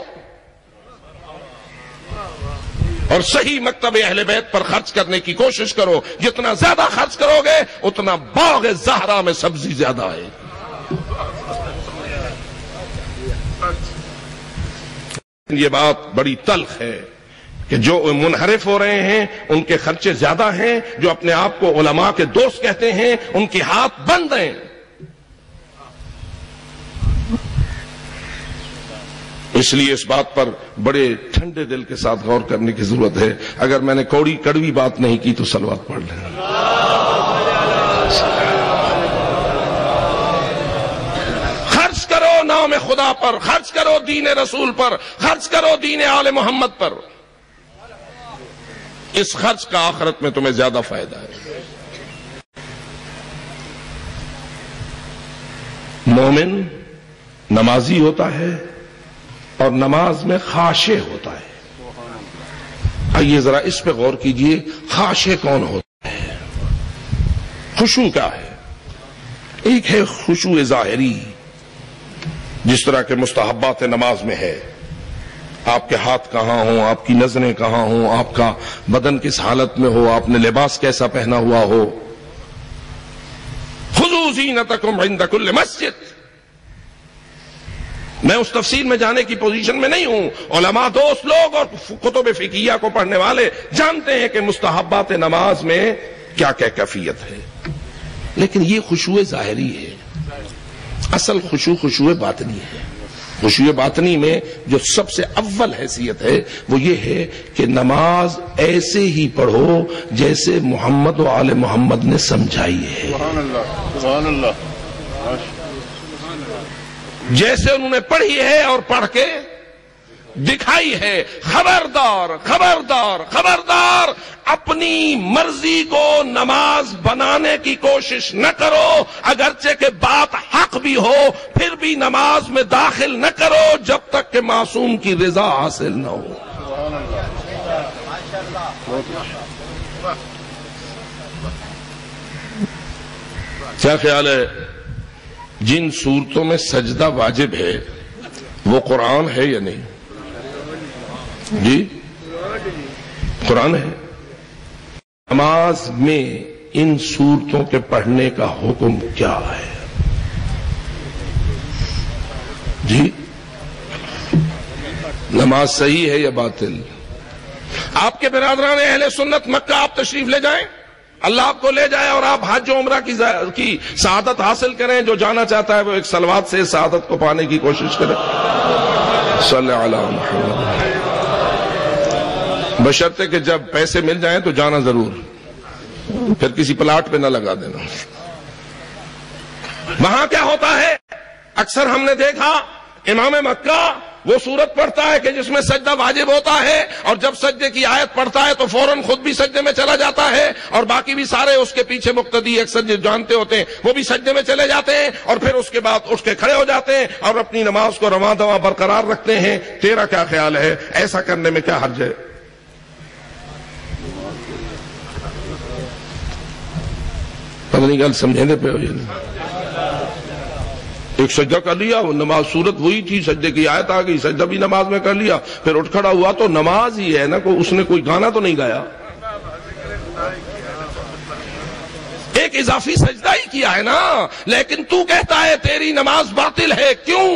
اور صحیح مکتب اہل بیت پر خرچ کرنے کی کوشش کرو۔ جتنا زیادہ خرچ کرو گے اتنا باغ زہرا میں سبزی زیادہ ہے۔ یہ بات بڑی تلخ ہے کہ جو منحرف ہو رہے ہیں ان کے خرچے زیادہ ہیں، جو اپنے آپ کو علماء کے دوست کہتے ہیں ان کے ہاتھ بند ہیں۔ اس لیے اس بات پر بڑے ٹھنڈے دل کے ساتھ غور کرنے کی ضرورت ہے۔ اگر میں نے کوڑی کڑوی بات نہیں کی تو صلوات پڑھ لیں۔ خرچ کرو نام خدا پر، خرچ کرو دین رسول پر، خرچ کرو دین آل محمد پر، اس خرچ کا آخرت میں تمہیں زیادہ فائدہ ہے۔ مومن نمازی ہوتا ہے اور نماز میں خاشع ہوتا ہے۔ آئیے ذرا اس پہ غور کیجئے، خاشع کون ہوتا ہے؟ خشوع کیا ہے؟ ایک ہے خشوع ظاہری، جس طرح کے مستحبات نماز میں ہے، آپ کے ہاتھ کہاں ہوں، آپ کی نظریں کہاں ہوں، آپ کا بدن کس حالت میں ہو، آپ نے لباس کیسا پہنا ہوا ہو۔ خذوا زینتکم عند کل مسجد۔ میں اس تفسیر میں جانے کی پوزیشن میں نہیں ہوں، علماء دوست لوگ اور کتب فقہیہ کو پڑھنے والے جانتے ہیں کہ مستحبات نماز میں کیا کیا کیفیت ہے، لیکن یہ خشوع ظاہری ہے۔ اصل خشوع باطنی ہے۔ خشوع باطنی میں جو سب سے اول حیثیت ہے وہ یہ ہے کہ نماز ایسے ہی پڑھو جیسے محمد و آل محمد نے سمجھائی ہے، سبحان اللہ، سبحان اللہ، جیسے انہوں نے پڑھی ہے اور پڑھ کے دکھائی ہے۔ خبردار خبردار خبردار، اپنی مرضی کو نماز بنانے کی کوشش نہ کرو، اگرچہ کہ بات حق بھی ہو پھر بھی نماز میں داخل نہ کرو جب تک کہ معصوم کی رضا حاصل نہ ہو۔ کیا خیال ہے جن صورتوں میں سجدہ واجب ہے وہ قرآن ہے یا نہیں؟ جی قرآن ہے۔ نماز میں ان صورتوں کے پڑھنے کا حکم کیا ہے؟ جی نماز صحیح ہے یا باطل؟ آپ کے برادران اہل سنت مکہ آپ تشریف لے جائیں، اللہ آپ کو لے جائے اور آپ حج و عمرہ کی سعادت حاصل کریں۔ جو جانا چاہتا ہے وہ ایک صلوات سے سعادت کو پانے کی کوشش کرے۔ صلی علی محمد، بشرطے کہ جب پیسے مل جائیں تو جانا ضرور، پھر کسی پلاٹ پہ نہ لگا دینا۔ وہاں کیا ہوتا ہے، اکثر ہم نے دیکھا امام مکہ وہ سورت پڑھتا ہے کہ جس میں سجدہ واجب ہوتا ہے، اور جب سجدے کی آیت پڑھتا ہے تو فوراً خود بھی سجدے میں چلا جاتا ہے، اور باقی بھی سارے اس کے پیچھے مقتدی اکثر جو جانتے ہوتے ہیں وہ بھی سجدے میں چلے جاتے ہیں، اور پھر اس کے بعد اٹھ کے کھڑے ہو جاتے ہیں اور اپنی نماز کو رواں دواں برقرار رکھتے ہیں۔ تیرا کیا خیال ہے، ایسا کرنے میں کیا حرج ہے؟ پتہ نہیں گل سمجھیں دے پہ ہو یہ ایک سجدہ کر لیا، وہ نماز صورت وہی تھی، سجدے کی آیت آ گئی، سجدہ بھی نماز میں کر لیا، پھر اٹھ کھڑا ہوا تو نماز ہی ہے نا، اس نے کوئی گانا تو نہیں گایا، ایک اضافی سجدہ ہی کیا ہے نا۔ لیکن تو کہتا ہے تیری نماز باطل ہے، کیوں؟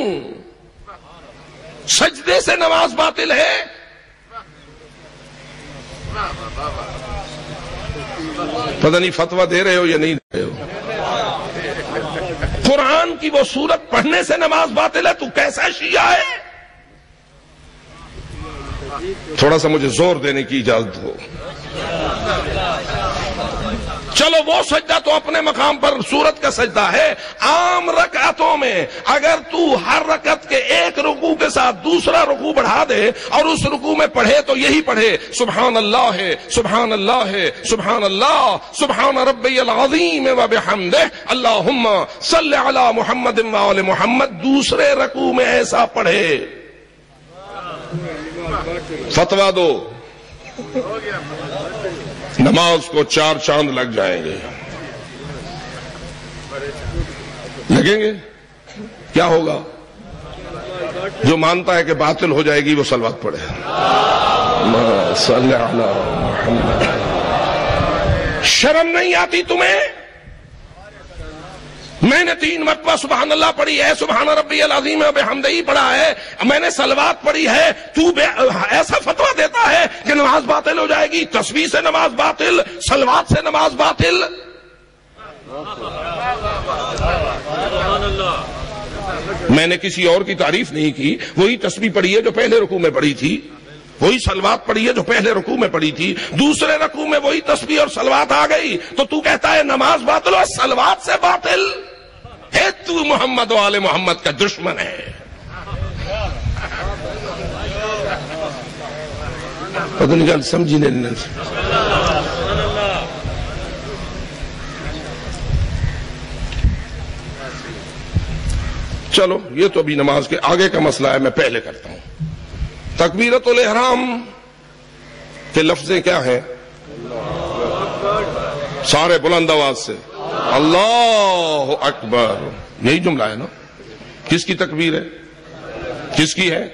سجدے سے نماز باطل ہے؟ پتہ نہیں فتویٰ دے رہے ہو یا نہیں دے رہے ہو۔ قرآن کی وہ سورت پڑھنے سے نماز باطل ہے؟ تو کیسا شیعہ ہے؟ تھوڑا سا مجھے زور دینے کی اجازت ہو۔ چلو وہ سجدہ تو اپنے مقام پر سورت کا سجدہ ہے، عام رکعتوں میں اگر تو ہر رکعت کے ایک رکوع کے ساتھ دوسرا رکوع بڑھا دے اور اس رکوع میں پڑھے تو یہی پڑھے، سبحان اللہ ہے، سبحان اللہ ہے، سبحان اللہ، سبحان ربی العظیم و بحمدہ، اللہم صلی علی محمد و آل محمد، دوسرے رکوع میں ایسا پڑھے، فتویٰ دو، نماز کو 4 چاند لگ جائیں گے۔ لگیں گے؟ کیا ہوگا؟ جو مانتا ہے کہ باطل ہو جائے گی وہ صلوات پڑھے، صلی علی محمد۔ شرم نہیں آتی تمہیں؟ میں نے 3 مرتبہ سبحان اللہ پڑھی ہے، سبحان ربی العظیم و بحمدہ پڑھا ہے، میں نے صلوات پڑھی ہے، تو ایسا فتویٰ دیتا ہے کہ نماز باطل ہو جائے گی، تسبیح سے نماز باطل، صلوات سے نماز باطل۔ میں نے کسی اور کی تعریف نہیں کی، وہی تسبیح پڑھی ہے جو پہلے رکوع میں پڑھی تھی، وہی صلوات پڑھی ہے جو پہلے رکوع میں پڑھی تھی، دوسرے رکوع میں وہی تسبیح اور صلوات آ گئی تو کہتا ہے نماز باطل اور صلوات سے باطل ہے، تو محمد و آل محمد کا دشمن ہے۔ پتہ نہیں کیا سمجھی نہیں۔ چلو یہ تو ابھی نماز کے آگے کا مسئلہ ہے، میں پہلے کرتا ہوں۔ تکبیرۃ الاحرام کے لفظیں کیا ہیں؟ سارے بلند آواز سے اللہ اکبر، یہی جملہ ہے نا؟ کس کی تکبیر ہے؟ کس کی ہے؟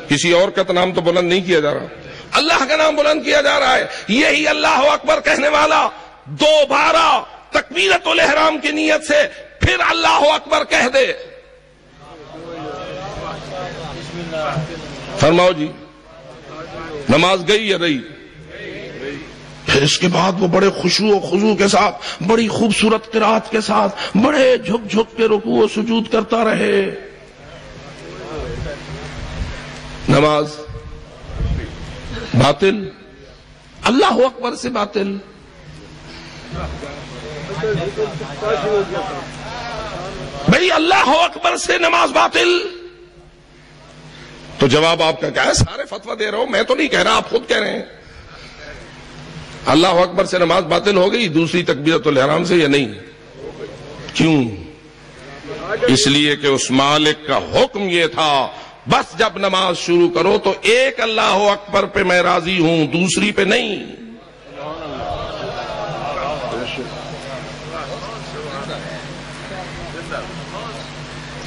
کسی اور کا نام تو بلند نہیں کیا جا رہا، اللہ کا نام بلند کیا جا رہا ہے۔ یہی اللہ اکبر کہنے والا 2 بار تکبیرۃ الاحرام کی نیت سے پھر اللہ اکبر کہہ دے، فرماؤ جی نماز گئی یا رہی؟ پھر اس کے بعد وہ بڑے خشوع و خضوع کے ساتھ، بڑی خوبصورت قرات کے ساتھ، بڑے جھک جھک کے رکوع و سجود کرتا رہے۔ نماز باطل، اللہ اکبر سے باطل۔ بھئی اللہ اکبر سے نماز باطل، تو جواب آپ کا کیا ہے؟ سارے فتویٰ دے رہا ہوں، میں تو نہیں کہہ رہا، آپ خود کہہ رہے ہیں۔ اللہ اکبر سے نماز باطل ہو گئی، دوسری تکبیرۃ الاحرام سے یا نہیں؟ کیوں؟ اس لیے کہ اس مالک کا حکم یہ تھا بس جب نماز شروع کرو تو ایک اللہ اکبر پہ میں راضی ہوں، دوسری پہ نہیں۔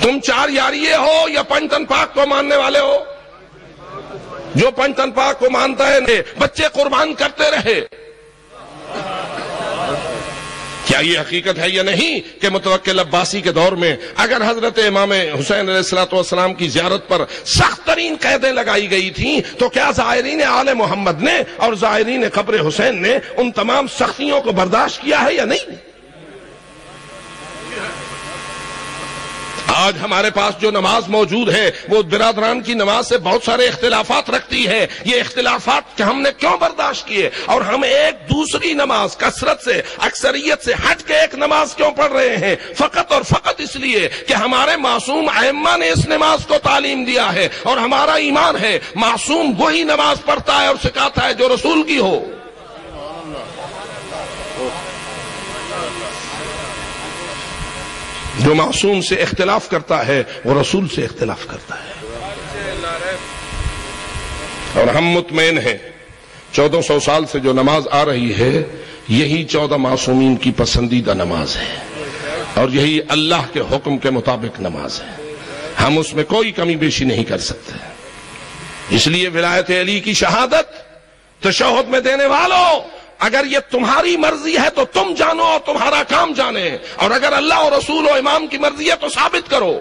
تم 4 یاریے ہو یا پنجتن پاک کو ماننے والے ہو؟ جو پنجتن پاک کو مانتا ہے بچے قربان کرتے رہے، کیا یہ حقیقت ہے یا نہیں کہ متوکل عباسی کے دور میں اگر حضرت امام حسین علیہ السلام کی زیارت پر سخت ترین قیدیں لگائی گئی تھیں تو کیا زائرین آل محمد نے اور زائرین قبر حسین نے ان تمام سختیوں کو برداشت کیا ہے یا نہیں؟ آج ہمارے پاس جو نماز موجود ہے وہ برادران کی نماز سے بہت سارے اختلافات رکھتی ہے۔ یہ اختلافات ہم نے کیوں برداشت کیے اور ہم ایک دوسری نماز کثرت سے، اکثریت سے ہٹ کے ایک نماز کیوں پڑھ رہے ہیں؟ فقط اور فقط اس لیے کہ ہمارے معصوم ائمہ نے اس نماز کو تعلیم دیا ہے اور ہمارا ایمان ہے معصوم وہی نماز پڑھتا ہے اور سکھاتا ہے جو رسول کی ہو۔ جو معصوم سے اختلاف کرتا ہے وہ رسول سے اختلاف کرتا ہے۔ اور ہم مطمئن ہیں 1400 سال سے جو نماز آ رہی ہے یہی 14 معصومین کی پسندیدہ نماز ہے اور یہی اللہ کے حکم کے مطابق نماز ہے، ہم اس میں کوئی کمی بیشی نہیں کر سکتے۔ اس لیے ولایت علی کی شہادت تشہد میں دینے والوں، اگر یہ تمہاری مرضی ہے تو تم جانو اور تمہارا کام جانے، اور اگر اللہ اور رسول و امام کی مرضی ہے تو ثابت کرو۔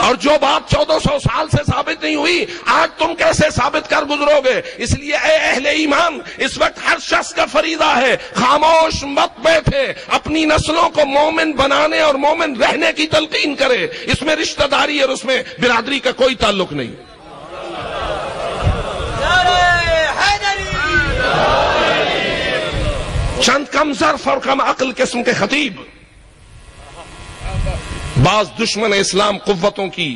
اور جو بات 1400 سال سے ثابت نہیں ہوئی آج تم کیسے ثابت کر گزرو گے؟ اس لیے اے اہل ایمان، اس وقت ہر شخص کا فریضہ ہے خاموش مت بیٹھے، اپنی نسلوں کو مومن بنانے اور مومن رہنے کی تلقین کرے۔ اس میں رشتہ داری اور اس میں برادری کا کوئی تعلق نہیں۔ چند کم ظرف اور کم عقل قسم کے خطیب بعض دشمن اسلام قوتوں کی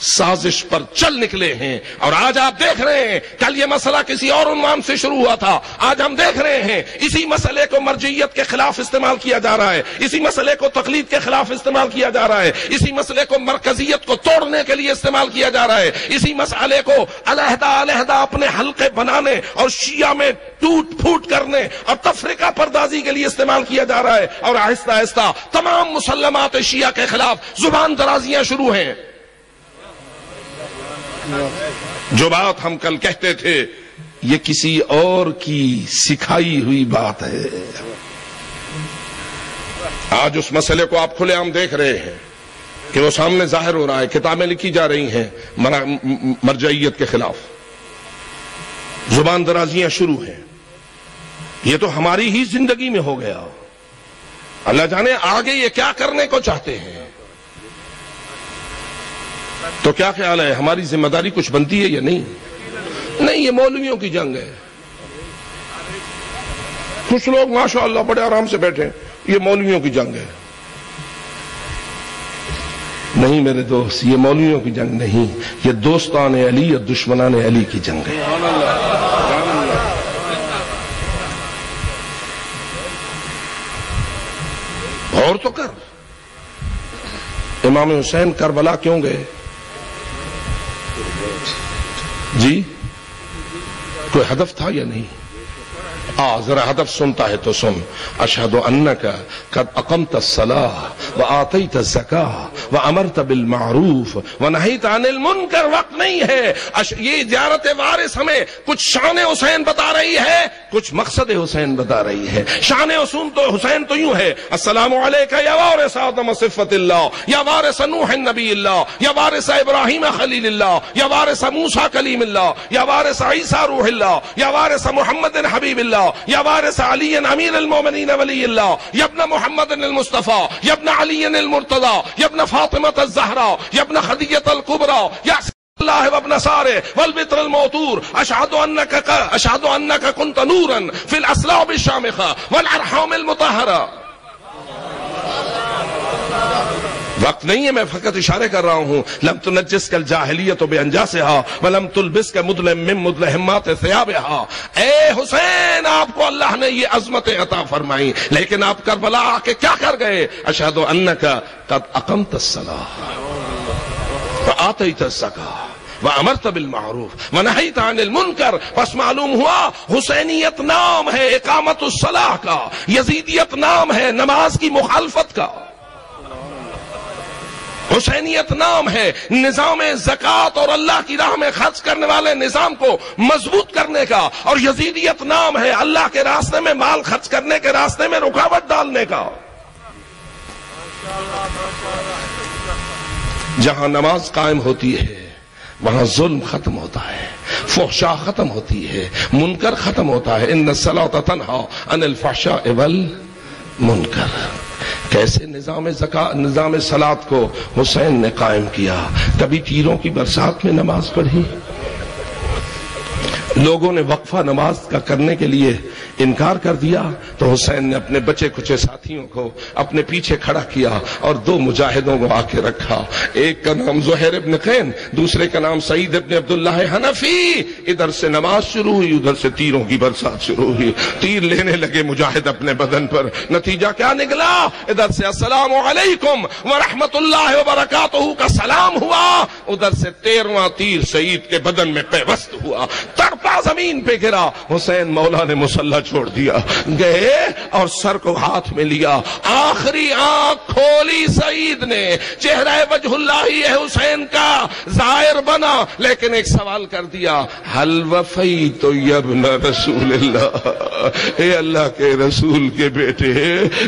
سازش پر چل نکلے ہیں، اور آج آپ دیکھ رہے ہیں، کل یہ مسئلہ کسی اور عنوان سے شروع ہوا تھا، آج ہم دیکھ رہے ہیں اسی مسئلے کو مرجعیت کے خلاف استعمال کیا جا رہا ہے، اسی مسئلے کو تقلید کے خلاف استعمال کیا جا رہا ہے، اسی مسئلے کو مرکزیت کو توڑنے کے لیے استعمال کیا جا رہا ہے، اسی مسئلے کو علیحدہ علیحدہ اپنے حلقے بنانے اور شیعہ میں ٹوٹ پھوٹ کرنے اور تفرقہ پردازی کے لیے استعمال کیا جا رہا ہے، اور آہستہ آہستہ تمام مسلمات شیعہ کے خلاف زبان درازیاں شروع ہیں۔ جو بات ہم کل کہتے تھے یہ کسی اور کی سکھائی ہوئی بات ہے، آج اس مسئلے کو آپ کھلے عام دیکھ رہے ہیں کہ وہ سامنے ظاہر ہو رہا ہے، کتابیں لکھی جا رہی ہیں مرجعیت کے خلاف، زبان درازیاں شروع ہیں. یہ تو ہماری ہی زندگی میں ہو گیا. اللہ جانے آگے یہ کیا کرنے کو چاہتے ہیں. تو کیا خیال ہے، ہماری ذمہ داری کچھ بنتی ہے یا نہیں؟ نہیں، یہ مولویوں کی جنگ ہے. کچھ لوگ ماشاءاللہ بڑے آرام سے بیٹھے، یہ مولویوں کی جنگ ہے. نہیں میرے دوست، یہ مولویوں کی جنگ نہیں، یہ دوستان علی اور دشمنان علی کی جنگ ہے. اور تو کر. امام حسین کربلا کیوں گئے؟ جی کوئی ہدف تھا یا نہیں؟ ذرا ہدف سنتا ہے تو سن. اشہد انک قد اقمت الصلاۃ وآتیت الزکاۃ وامرت بالمعروف ونہیت عن المنکر. وقت نہیں ہے. یہ زیارت وارث ہمیں کچھ شان حسین بتا رہی ہے، کچھ مقصد حسین بتا رہی ہے. شان حسین تو یوں ہے، السلام علیک یا وارث آدم صفت اللہ، یا وارث نوح نبی اللہ، یا وارث ابراہیم خلیل اللہ، یا وارث موسیٰ کلیم اللہ، یا وارث عیسیٰ روح اللہ، یا وارث محمد حبیب اللہ، یا وارث علی امیر المومنین ولی اللہ، یا ابن محمد المصطفیٰ، یا ابن علی المرتضی، یا ابن فاطمہ الزہرا، یا ابن خدیجہ الکبریٰ، یا اللہ وابن سارے والبطر الموتور. اشہد انک کنت نورا فی الاسلاب الشامخہ والارحام المطہرہ. وقت نہیں ہے، میں فقط اشارے کر رہا ہوں. لم تنجس الجاہلیۃ بانجاسها ولم تلبس مظلم من مظلمات ثیابها. اے حسین، آپ کو اللہ نے یہ عظمت عطا فرمائی، لیکن آپ کربلا آ کے کیا کر گئے؟ اشہد انک قد اقمت الصلاۃ وآتیت الزکاۃ وامرت بالمعروف ونہیت عن المنکر. پس معلوم ہوا حسینیت نام ہے اقامت الصلاۃ کا، یزیدیت نام ہے نماز کی مخالفت کا. حسینیت نام ہے نظام زکوٰۃ اور اللہ کی راہ میں خرچ کرنے والے نظام کو مضبوط کرنے کا، اور یزیدیت نام ہے اللہ کے راستے میں مال خرچ کرنے کے راستے میں رکاوٹ ڈالنے کا. جہاں نماز قائم ہوتی ہے وہاں ظلم ختم ہوتا ہے، فحشاء ختم ہوتی ہے، منکر ختم ہوتا ہے. ان الصلاۃ تنہی عن الفحشاء والمنکر. کیسے نظام صلاۃ کو حسین نے قائم کیا؟ کبھی تیروں کی برسات میں نماز پڑھی؟ لوگوں نے وقفہ نماز کا کرنے کے لیے انکار کر دیا تو حسین نے اپنے بچے کچے ساتھیوں کو اپنے پیچھے کھڑا کیا اور دو مجاہدوں کو آ کے رکھا. ایک کا نام زہیر ابن قین، دوسرے کا نام سعید ابن عبداللہ حنفی. ادھر سے نماز شروع ہوئی، ادھر سے تیروں کی برسات شروع ہوئی. تیر لینے لگے مجاہد اپنے بدن پر. نتیجہ کیا نکلا؟ ادھر سے السلام علیکم ورحمت اللہ وبرکاتہ کا سلام ہوا، ادھر سے 13واں تیر سعید کے بدن میں پیوست ہوا، تڑپا زمین پہ گرا. حسین مولا نے مصلی چھوڑ دیا، گئے اور سر کو ہاتھ میں لیا. آخری آنکھ کھولی سعید نے، چہرہ وجہ اللہ حسین کا ظاہر بنا، لیکن ایک سوال کر دیا، حل وفیت یا ابن رسول اللہ، اے اللہ کے رسول کے بیٹے،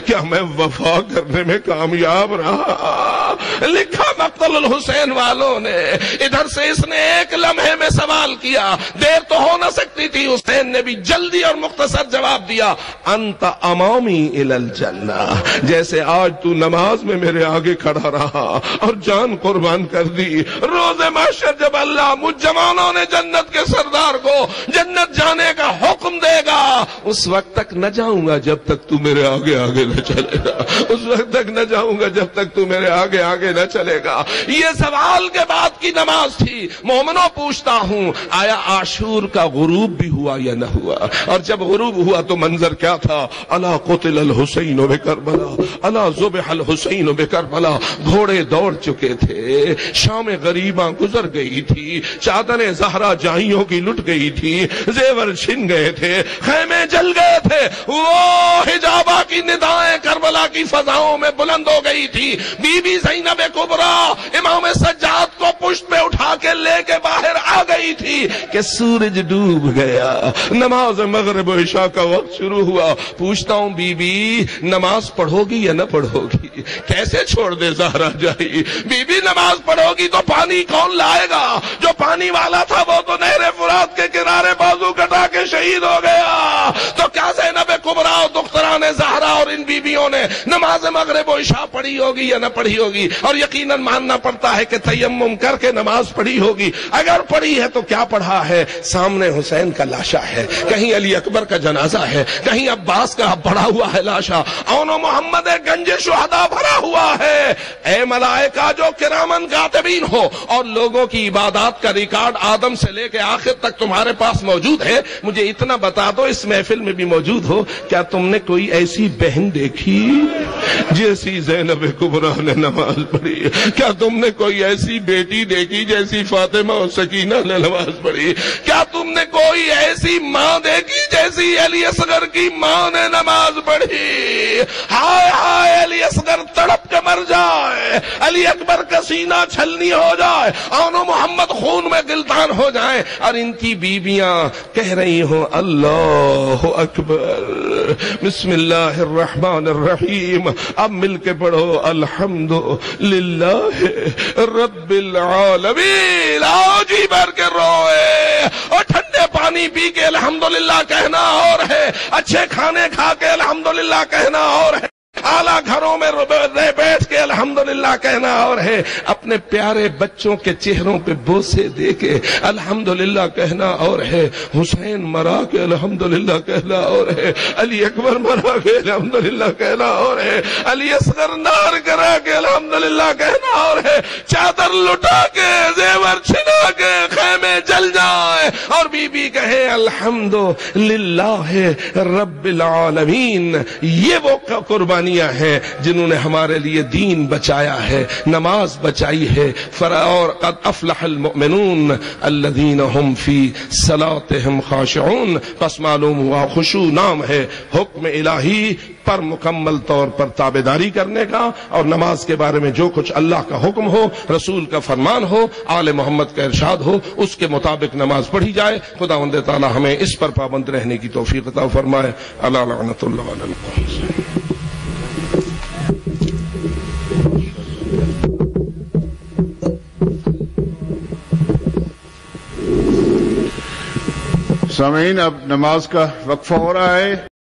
کیا میں وفا کرنے میں کامیاب رہا؟ لکھا مقتل الحسین والوں نے. ادھر سے اس نے ایک لمحے میں سوال کیا، دیر تو ہو نہ سکتی تھی. حسین نے بھی جلدی اور مختصر جواب دیا، انت امامی الی الجنہ. جیسے آج تو نماز میں میرے آگے کھڑا رہا اور جان قربان کر دی، روز محشر جب اللہ مجھ جوانوں نے جنت کے سردار کو جنت جانے کا حکم دے گا، اس وقت تک نہ جاؤں گا جب تک تو میرے آگے آگے نہ چلے گا. اس وقت تک نہ جاؤں گا جب تک تو میرے آگے آگے نہ چلے گا. یہ سوال کے بعد کی نماز تھی. مومنوں پوچھتا ہوں، آیا عاشور کا غروب بھی ہوا یا نہ ہوا؟ اور جب غروب ہوا تو منظر کیا تھا؟ الا قتل الحسین بکربلا، الا ذبح الحسین بکربلا. گھوڑے دوڑ چکے تھے، شام غریباں گزر گئی تھی، چادریں زہرا جائیوں کی لٹ گئی تھی، زیور چھن گئے تھے، خیمے جل گئے تھے. وہ حجابہ کی ندائیں کربلا کی فضاؤں میں بلند ہو گئی تھی. بی بی زینب کبریٰ امام سجاد کو پشت پہ اٹھا کے لے کے باہر آ گئی تھی کہ سورج ڈوب گیا. نماز مغرب و عشاء کا وقت شروع ہوا. پوچھتا ہوں بی بی نماز پڑھو گی یا نہ پڑھو گی؟ کیسے چھوڑ دے زہرا جائی؟ بی بی نماز پڑھو گی تو پانی کون لائے گا؟ جو پانی والا تھا وہ تو نہر فرات کے کنارے بازو کٹا کے شہید ہو گیا. تو کیا زینب کبریٰ اور دختران زہرا اور ان بیویوں نے نماز مغرب و عشاء پڑھی ہوگی یا نہ پڑھی ہوگی؟ اور یقیناً ماننا پڑتا ہے کہ تیمم کر کے نماز پڑھی ہوگی. اگر پڑھی ہے تو کیا پڑھا ہے؟ سامنے حسین کا لاشا ہے, کہیں علی اکبر کا جنازہ ہے, کہیں عباس کا پڑا ہوا ہے لاشا, اون محمد گنج شہداء بھرا ہوا ہے. اے ملائکہ جو کرامن کاتبین ہو اور لوگوں کی عبادات کا ریکارڈ آدم سے لے کے آخر تک تمہارے پاس موجود ہے, مجھے اتنا بتا دو, اس محفل میں بھی موجود ہو, کیا تم نے کوئی ایسی بہن دیکھی جیسی زینب کبریٰ نے نماز پڑھی؟ کیا تم نے کوئی ایسی بیٹی دیکھی جیسی فاطمہ اور سکینہ نے نماز پڑھی؟ کیا تم نے کوئی ایسی ماں دیکھی جیسی علی اصغر کی ماں نے نماز پڑھی؟ ہائے ہائے علی اصغر تڑپ کے مر جائے, علی اکبر کا سینہ چھلنی ہو جائے, اونو محمد خون میں گلتان ہو جائیں, اور ان کی بیویاں کہہ رہی ہوں اللہ اکبر, بسم اللہ الرحمن الرحیم. اب مل کے پڑھو الحمدللہ رب العالمین. آؤ جی بھر کے روئے, اور ٹھنڈے پانی پی کے الحمدللہ کہنا اور ہے, اچھے کھانے کھا کے الحمدللہ کہنا اور ہے, اعلیٰ گھروں میں بیٹھ کے الحمدللہ کہنا اور ہے, اپنے پیارے بچوں کے چہروں پہ بوسے دے کے الحمدللہ کہنا اور ہے, حسین مرا کے الحمدللہ کہنا اور ہے, علی اکبر مرا کے الحمدللہ کہنا اور ہے, علی اصغر نار کرا کے الحمدللہ کہنا اور ہے, چادر لٹا کے زیور چھنا کے خیمے جل جائے اور بی بی کہے الحمدللہ رب العالمین. یہ وہ قربانیاں ہیں جنہوں نے ہمارے لیے دین بچایا ہے, نماز بچائی ہے. اور قد افلح المؤمنون الذین هم فی صلاتهم خاشعون. پس معلوم ہوا خشوع نام ہے حکم الہی پر مکمل طور پر تابعداری کرنے کا, اور نماز کے بارے میں جو کچھ اللہ کا حکم ہو, رسول کا فرمان ہو, آل محمد کا ارشاد ہو, اس کے مطابق نماز پڑھی جائے. خداوند تعالی ہمیں اس پر پابند رہنے کی توفیق عطا فرمائے. الا لعنت اللہ علی الظالمین. سامعین اب نماز کا وقفہ ہو رہا ہے.